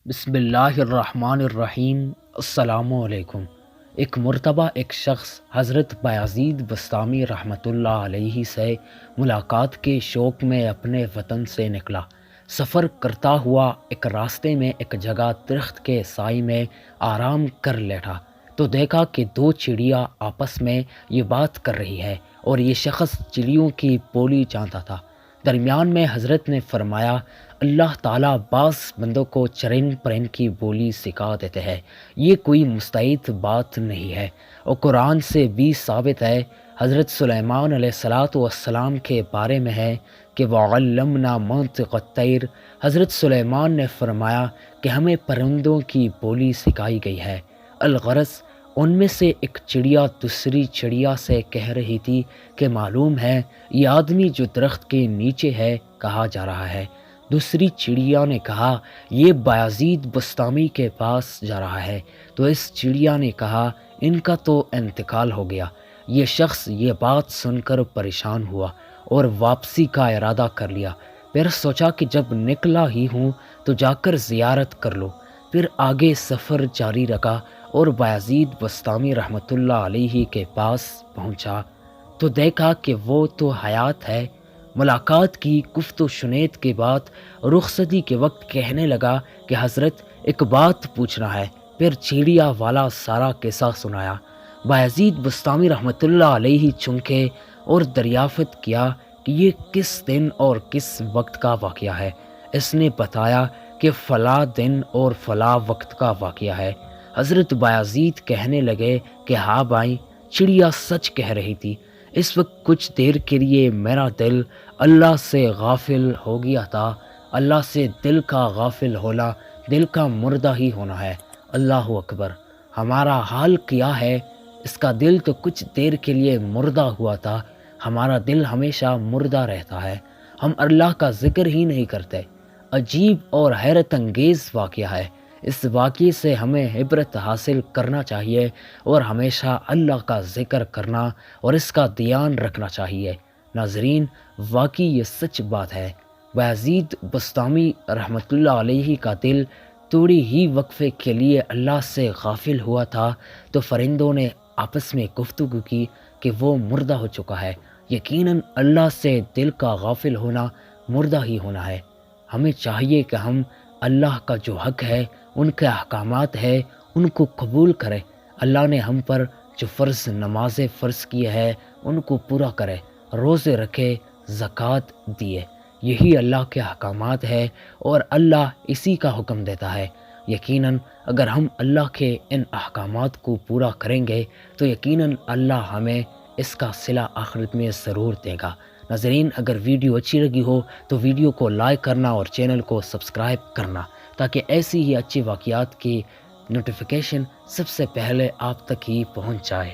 بسم اللہ الرحمن الرحیم۔ السلام علیکم۔ ایک مرتبہ ایک شخص حضرت بایزید بسطامی رحمۃ اللہ علیہ سے ملاقات کے شوق میں اپنے وطن سے نکلا۔ سفر کرتا ہوا ایک راستے میں ایک جگہ درخت کے سائے میں آرام کر لیٹا تو دیکھا کہ دو چڑیا آپس میں یہ بات کر رہی ہے اور یہ شخص چڑیوں کی بولی جانتا تھا۔ درمیان میں حضرت نے فرمایا، اللہ تعالیٰ بعض بندوں کو چرند پرند کی بولی سکھا دیتے ہیں، یہ کوئی مستعد بات نہیں ہے، اور قرآن سے بھی ثابت ہے۔ حضرت سلیمان علیہ السلام کے بارے میں ہے کہ وَعَلَّمْنَا مَنطِقَ الطَّيْرِ، حضرت سلیمان نے فرمایا کہ ہمیں پرندوں کی بولی سکھائی گئی ہے۔ الغرض ان میں سے ایک چڑیا دوسری چڑیا سے کہہ رہی تھی کہ معلوم ہے یہ آدمی جو درخت کے نیچے ہے کہا جا رہا ہے۔ دوسری چڑیا نے کہا یہ بایزید بسطامی کے پاس جا رہا ہے، تو اس چڑیا نے کہا ان کا تو انتقال ہو گیا۔ یہ شخص یہ بات سن کر پریشان ہوا اور واپسی کا ارادہ کر لیا۔ پھر سوچا کہ جب نکلا ہی ہوں تو جا کر زیارت کر لو۔ پھر آگے سفر جاری رکھا اور بایزید بسطامی رحمۃ اللہ علیہ کے پاس پہنچا تو دیکھا کہ وہ تو حیات ہے۔ ملاقات کی گفت و شنید کے بعد رخصتی کے وقت کہنے لگا کہ حضرت ایک بات پوچھنا ہے۔ پھر چڑیا والا سارا قصہ سنایا۔ بایزید بسطامی رحمۃ اللہ علیہ چونکے اور دریافت کیا کہ یہ کس دن اور کس وقت کا واقعہ ہے۔ اس نے بتایا کہ فلاں دن اور فلاں وقت کا واقعہ ہے۔ حضرت بایزید کہنے لگے کہ ہاں بھائی، چڑیا سچ کہہ رہی تھی۔ اس وقت کچھ دیر کے لیے میرا دل اللہ سے غافل ہو گیا تھا۔ اللہ سے دل کا غافل ہونا دل کا مردہ ہی ہونا ہے۔ اللہ اکبر۔ ہمارا حال کیا ہے؟ اس کا دل تو کچھ دیر کے لیے مردہ ہوا تھا، ہمارا دل ہمیشہ مردہ رہتا ہے۔ ہم اللہ کا ذکر ہی نہیں کرتے۔ عجیب اور حیرت انگیز واقعہ ہے۔ اس واقعے سے ہمیں عبرت حاصل کرنا چاہیے اور ہمیشہ اللہ کا ذکر کرنا اور اس کا دھیان رکھنا چاہیے۔ ناظرین، واقعی یہ سچ بات ہے۔ بایزید بسطامی رحمۃ اللہ علیہ کا دل تھوڑی ہی وقفے کے لیے اللہ سے غافل ہوا تھا تو فرندوں نے آپس میں گفتگو کی کہ وہ مردہ ہو چکا ہے۔ یقیناً اللہ سے دل کا غافل ہونا مردہ ہی ہونا ہے۔ ہمیں چاہیے کہ ہم اللہ کا جو حق ہے، ان کے احکامات ہے، ان کو قبول کریں۔ اللہ نے ہم پر جو فرض نمازیں فرض کیے ہیں ان کو پورا کرے، روزے رکھے، زکوٰۃ دیے۔ یہی اللہ کے احکامات ہے اور اللہ اسی کا حکم دیتا ہے۔ یقیناً اگر ہم اللہ کے ان احکامات کو پورا کریں گے تو یقیناً اللہ ہمیں اس کا صلہ آخرت میں ضرور دے گا۔ ناظرین، اگر ویڈیو اچھی لگی ہو تو ویڈیو کو لائک کرنا اور چینل کو سبسکرائب کرنا تاکہ ایسی ہی اچھی واقعات کی نوٹیفیکیشن سب سے پہلے آپ تک ہی پہنچ جائے۔